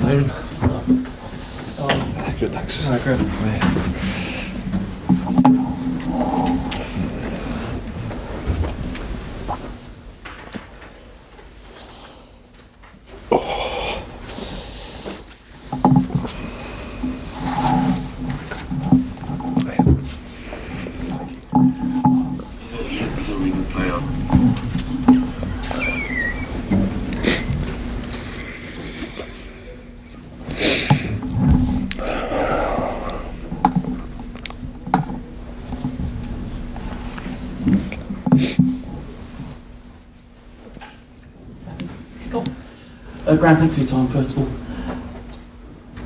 afternoon. Good, thanks. Right, great. Graham, thanks for your time, first of all.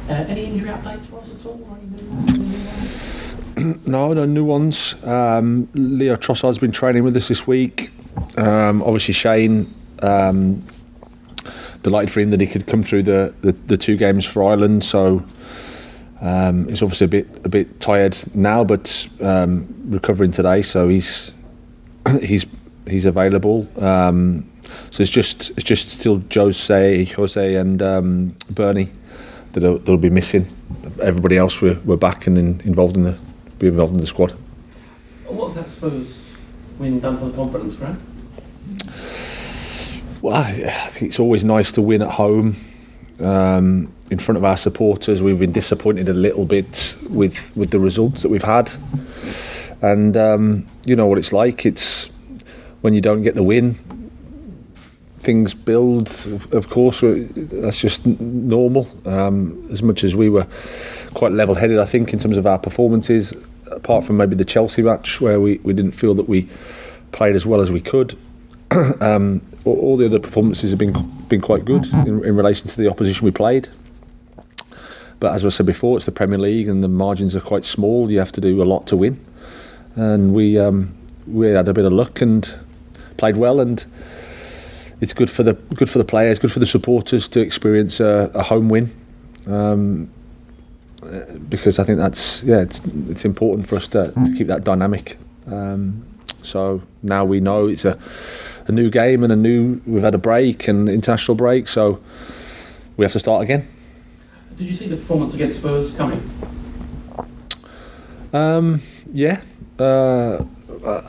Any injury updates for us at all? Or any new ones? No new ones. Leo Trossard's been training with us this week. Obviously Shane, delighted for him that he could come through the 2 games for Ireland, so he's obviously a bit tired now, but recovering today, so he's available. So it's just still Jose and Bernie that'll be missing. Everybody else we're back and involved in the squad. What's that Spurs win done for the confidence, Graham? Well, I think it's always nice to win at home in front of our supporters. We've been disappointed a little bit with the results that we've had, and you know what it's like. It's when you don't get the win, things build, of course. That's just normal. As much as we were quite level-headed, I think, in terms of our performances, apart from maybe the Chelsea match where we didn't feel that we played as well as we could. All the other performances have been quite good in relation to the opposition we played. But as I said before, it's the Premier League and the margins are quite small. You have to do a lot to win. And we had a bit of luck and played well, and it's good for the players, good for the supporters to experience a home win, because I think it's important for us to keep that dynamic. So now we know it's a new game and we've had a break, and international break, so we have to start again. Did you see the performance against Spurs coming? Yeah.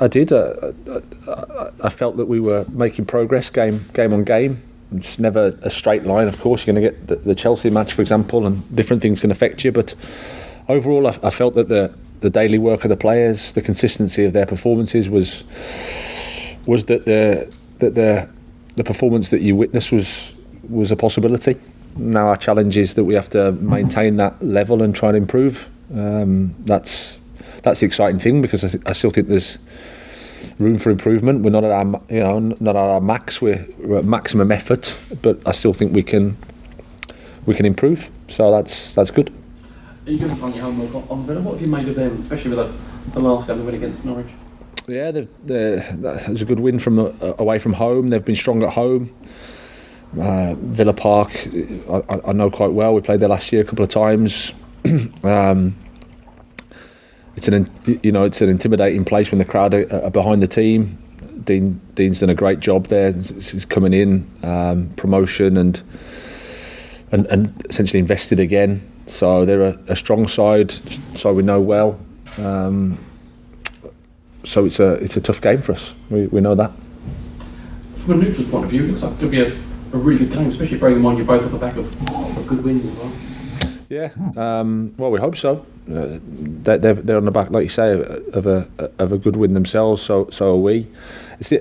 I did. I felt that we were making progress game on game. It's never a straight line, of course. You're going to get the Chelsea match, for example, and different things can affect you. But overall, I felt that the daily work of the players, the consistency of their performances was that the performance that you witnessed was a possibility. Now our challenge is that we have to maintain that level and try and improve. That's the exciting thing, because I still think there's room for improvement. We're not at our max. We're at maximum effort, but I still think we can improve. So that's good. Are you going to find your homework on Villa? What have you made of them, especially with the last game they win against Norwich? Yeah, that was a good win from away from home. They've been strong at home. Villa Park, I know quite well. We played there last year a couple of times. It's an intimidating place when the crowd are behind the team. Dean's done a great job there. He's coming in, promotion and essentially invested again. So they're a strong side, so we know well. So it's a tough game for us. We know that. From a neutral's point of view, it looks like it could be a really good game, especially bearing in mind you're both off the back of a good win as well. Yeah, well, we hope so. They're on the back, like you say, of a good win themselves. So are we.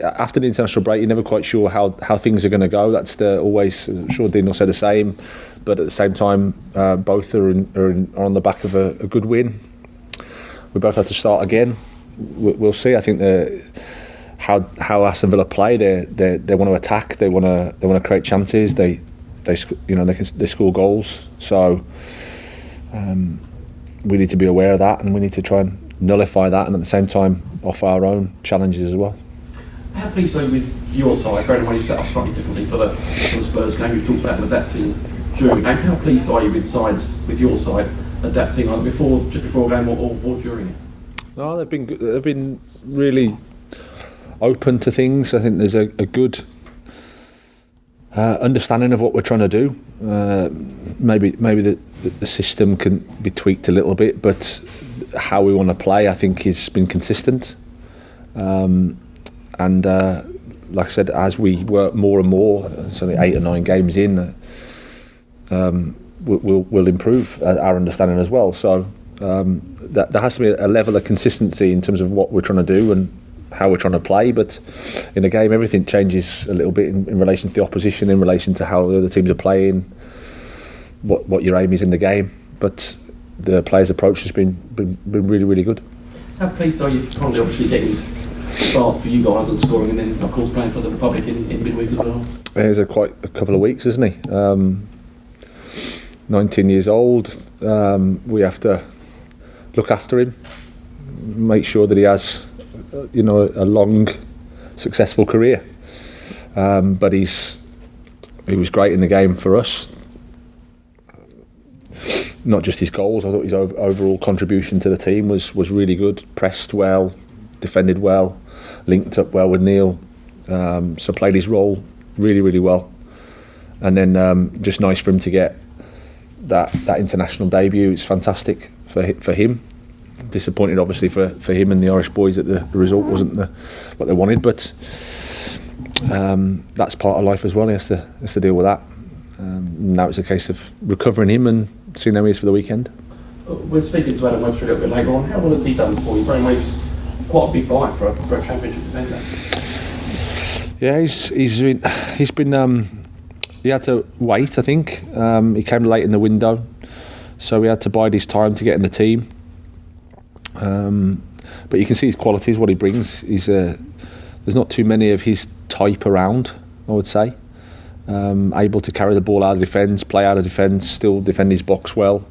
After the international break, you're never quite sure how things are going to go. That's always. I'm sure Dean will say the same, but at the same time, both are on the back of a good win. We both have to start again. We'll see. I think how Aston Villa play. They want to attack. They want to create chances. They score goals. So we need to be aware of that, and we need to try and nullify that, and at the same time offer our own challenges as well. How pleased are you with your side? Bearing in mind you set up slightly differently for the Spurs game. You've talked about adapting during the game. How pleased are you with your side adapting either just before a game or during it? No, they've been good. They've been really open to things. I think there's a good understanding of what we're trying to do. Maybe the system can be tweaked a little bit, but how we want to play, I think, has been consistent. And like I said, as we work more and more, it's only 8 or 9 games in, we'll improve our understanding as well. So there has to be a level of consistency in terms of what we're trying to do and how we're trying to play. But in a game, everything changes a little bit in relation to the opposition, in relation to how the other teams are playing, what your aim is in the game. But the players' approach has been really, really good. How pleased are you for Conley obviously getting his start for you guys on scoring, and then of course playing for the Republic in midweek as well? He's quite a couple of weeks, isn't he? 19 years old. We have to look after him, make sure that he has, a long, successful career. But he was great in the game for us. Not just his goals. I thought his overall contribution to the team was really good. Pressed well, defended well, linked up well with Neil. So played his role really, really well. And then just nice for him to get that international debut. It's fantastic for him. Disappointed obviously for him and the Irish boys that the result wasn't what they wanted, but that's part of life as well. He has to deal with that. Now it's a case of recovering him and seeing how he is for the weekend. We're speaking to Adam Webster a little bit later on. How well has he done for you? Very much quite a big bite for a championship defender. Yeah, he's been. He had to wait, I think. He came late in the window, so we had to bide his time to get in the team. But you can see his qualities, what he brings. There's not too many of his type around, I would say. Able to carry the ball out of defence, play out of defence, still defend his box well.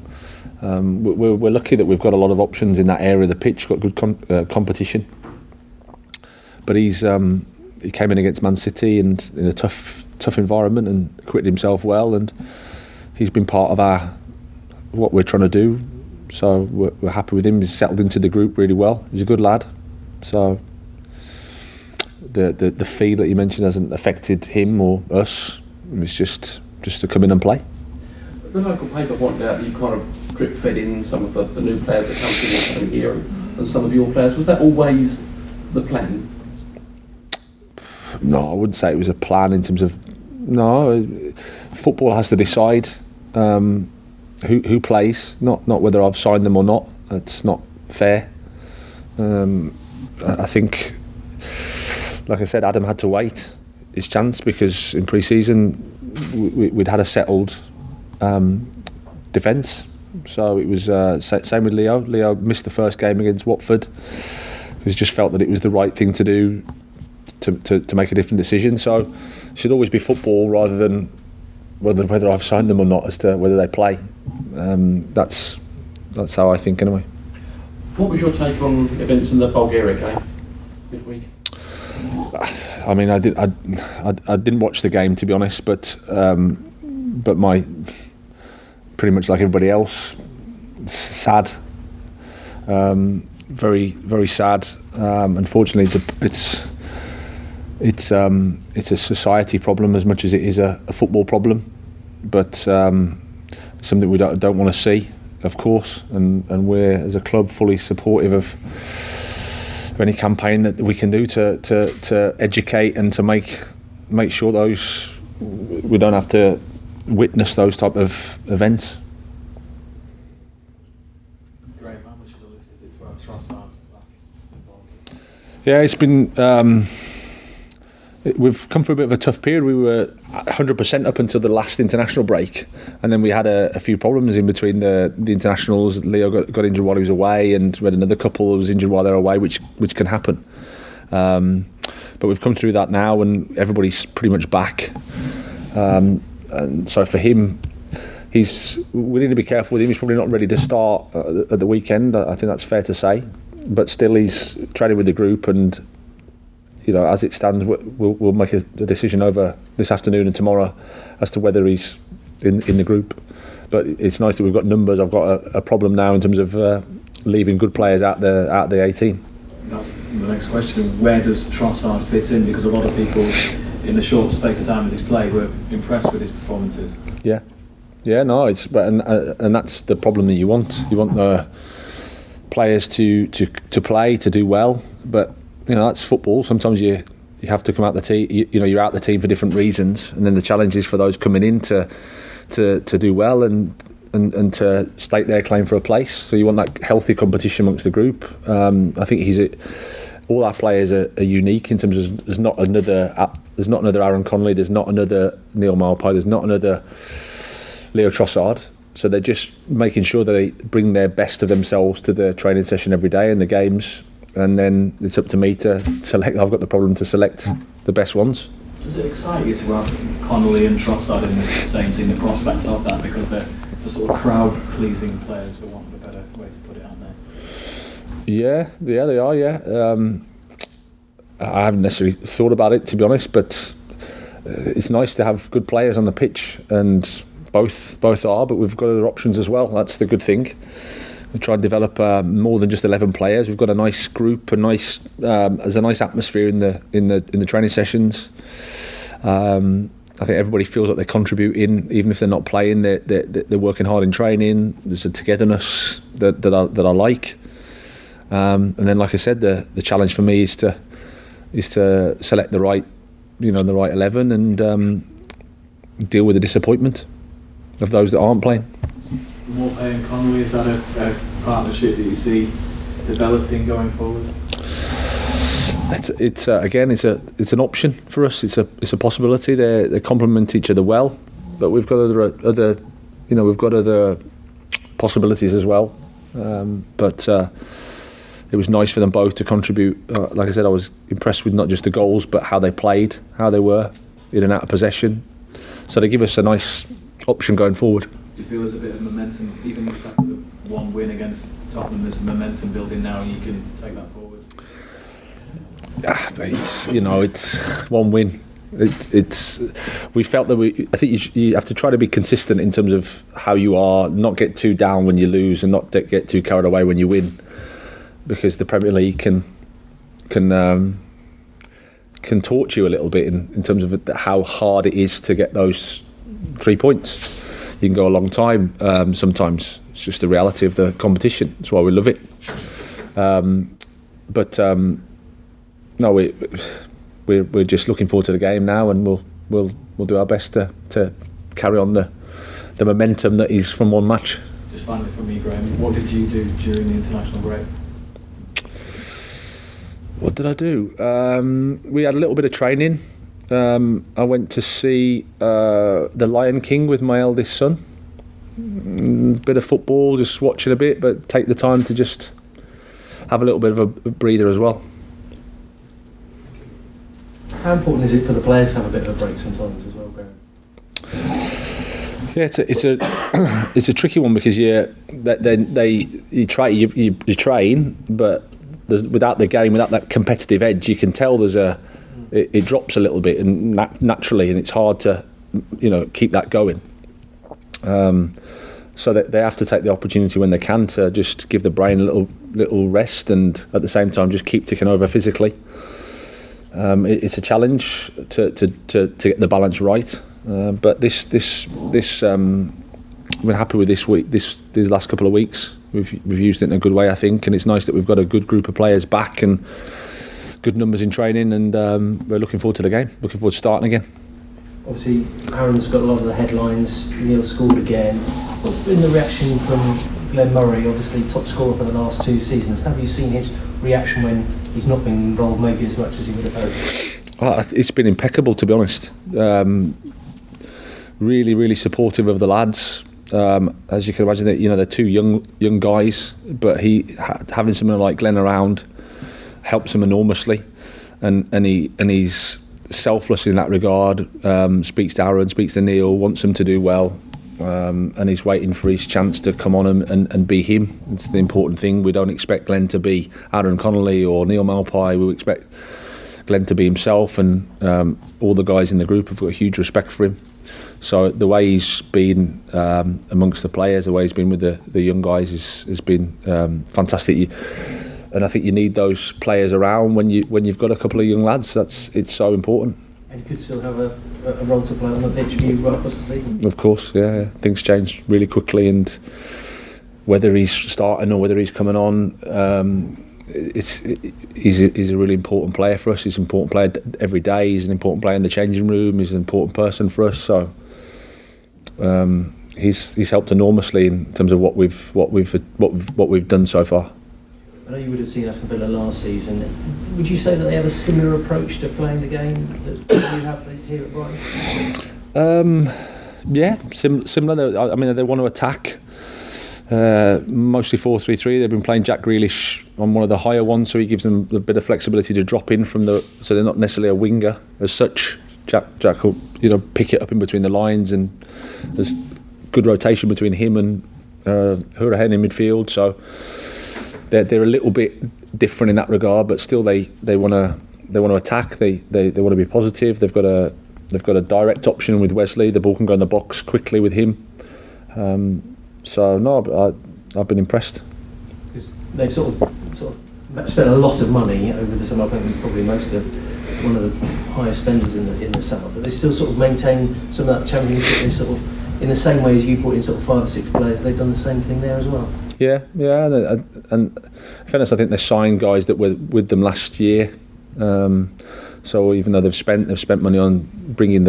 We're lucky that we've got a lot of options in that area of the pitch, got good competition. But he came in against Man City and in a tough environment and acquitted himself well, and he's been part of what we're trying to do. So we're happy with him. He's settled into the group really well. He's a good lad. So the fee that you mentioned hasn't affected him or us. It's just to come in and play. The local paper pointed out that you kind of drip fed in some of the new players that come through here and some of your players. Was that always the plan? No, I wouldn't say it was a plan in terms of. No, football has to decide who plays, not whether I've signed them or not. It's not fair. I think, like I said, Adam had to wait his chance because in pre-season we'd had a settled defence. So it was same with Leo. Leo missed the first game against Watford. He just felt that it was the right thing to do to make a different decision. So it should always be football rather than whether I've signed them or not as to whether they play. That's how I think anyway. What was your take on events in the Bulgaria game midweek? I mean, I didn't watch the game, to be honest, but my pretty much like everybody else, sad, very very sad. Unfortunately, it's a society problem as much as it is a football problem, but something we don't want to see, of course, and we're as a club fully supportive of any campaign that we can do to educate and to make sure we don't have to witness those type of events. Yeah, it's been. We've come through a bit of a tough period. We were 100% up until the last international break, and then we had a few problems in between the internationals. Leo got injured while he was away, and we had another couple who was injured while they were away, which can happen. But we've come through that now, and everybody's pretty much back. And so for him, we need to be careful with him. He's probably not ready to start at the weekend. I think that's fair to say. But still, he's training with the group, and as it stands, we'll make a decision over this afternoon and tomorrow as to whether he's in the group. But it's nice that we've got numbers. I've got a problem now in terms of leaving good players out the 18. That's the next question. Where does Trossard fit in? Because a lot of people in the short space of time that he's played, were impressed with his performances. Yeah, no, and that's the problem that you want. You want the players to play, to do well, but that's football. Sometimes you have to come out the team. You're out the team for different reasons, and then the challenge is for those coming in to do well and to stake their claim for a place. So you want that healthy competition amongst the group. I think all our players are unique in terms of there's not another Aaron Connolly, there's not another Neil Malpai, there's not another Leo Trossard. So they're just making sure that they bring their best of themselves to the training session every day and the games, and then it's up to me to select. I've got the problem to select the best ones. Does it excite you to have Connolly and Trossard in the same team, the prospects of that, because they're the sort of crowd-pleasing players, for want of a better way to put it, aren't they? Yeah, they are, yeah. I haven't necessarily thought about it, to be honest, but it's nice to have good players on the pitch, and both are, but we've got other options as well. That's the good thing. We try and develop more than just 11 players. We've got a nice group, there's a nice atmosphere in the training sessions. I think everybody feels like they're contributing, even if they're not playing. They're working hard in training. There's a togetherness that I like. And then, like I said, the challenge for me is to select the right 11 and deal with the disappointment of those that aren't playing. Malpai and Connolly, is that a partnership that you see developing going forward? It's an option for us. It's a possibility. They complement each other well, but we've got other possibilities as well. But it was nice for them both to contribute. Like I said, I was impressed with not just the goals, but how they played, how they were in and out of possession. So they give us a nice option going forward. Do you feel there's a bit of momentum, even just after the one win against Tottenham, there's momentum building now and you can take that forward? It's one win. We felt that I think you have to try to be consistent in terms of how you are, not get too down when you lose and not get too carried away when you win, because the Premier League can torch you a little bit in terms of how hard it is to get those 3 points. You can go a long time sometimes. It's just the reality of the competition. That's why we love it. No, we're just looking forward to the game now, and we'll do our best to carry on the momentum that is from one match. Just finally from me, Graham, what did you do during the international break? What did I do? We had a little bit of training. I went to see The Lion King with my eldest son. Bit of football, just watching a bit, but take the time to just have a little bit of a breather as well. How important is it for the players to have a bit of a break sometimes as well, Graham? Yeah, it's a tricky one, because you train, but without the game, without that competitive edge, you can tell it drops a little bit and naturally, and it's hard to keep that going. So that they have to take the opportunity when they can to just give the brain a little rest, and at the same time just keep ticking over physically. It's a challenge to get the balance right, but this we're happy with this week. These last couple of weeks, we've used it in a good way, I think, and it's nice that we've got a good group of players back and good numbers in training, and we're looking forward to the game. Looking forward to starting again. Obviously, Aaron's got a lot of the headlines. Neil scored again. What's been the reaction from Glenn Murray, obviously top scorer for the last 2 seasons? Have you seen his reaction when he's not been involved maybe as much as he would have hoped? It's been impeccable, to be honest. Really, really supportive of the lads. As you can imagine, they're 2 young guys, but having someone like Glenn around helps him enormously, and he's selfless in that regard. Speaks to Aaron, speaks to Neil, wants them to do well, and he's waiting for his chance to come on and be him. It's the important thing. We don't expect Glenn to be Aaron Connolly or Neil Malpai. We expect Glenn to be himself, and all the guys in the group have got a huge respect for him. So the way he's been amongst the players, the way he's been with the young guys has been fantastic. And I think you need those players around when you've got a couple of young lads. It's so important. And he could still have a role to play on the pitch for you right across the season. Of course, yeah. Things change really quickly, and whether he's starting or whether he's coming on, he's a really important player for us. He's an important player every day. He's an important player in the changing room. He's an important person for us. So he's helped enormously in terms of what we've done so far. I know you would have seen Aston Villa last season. Would you say that they have a similar approach to playing the game that you have here at Brighton? Yeah, similar. I mean, they want to attack. Mostly 4-3-3. They've been playing Jack Grealish on one of the higher ones, so he gives them a bit of flexibility to drop in from the. So they're not necessarily a winger as such. Jack will pick it up in between the lines, and there's good rotation between him and Hurahan in midfield. So they're a little bit different in that regard, but still they want to attack. They want to be positive. They've got a direct option with Wesley. The ball can go in the box quickly with him. So no, I've been impressed. They've sort of spent a lot of money over the summer. I think it's probably one of the highest spenders in the summer. But they still sort of maintain some of that championship. They sort of, in the same way as you brought in sort of 5 or 6 players, they've done the same thing there as well. Yeah, and in fairness, I think they signed guys that were with them last year. So even though they've spent money on bringing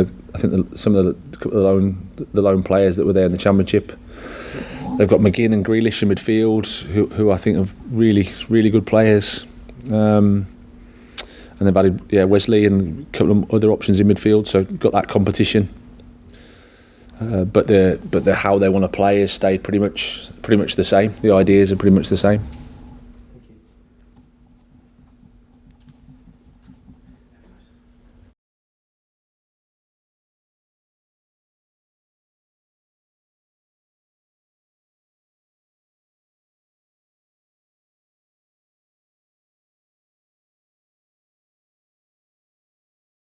some of the loan players that were there in the championship. They've got McGinn and Grealish in midfield, who I think are really, really good players. And they've added Wesley and a couple of other options in midfield, so got that competition. But how they want to play has stayed pretty much the same. The ideas are pretty much the same.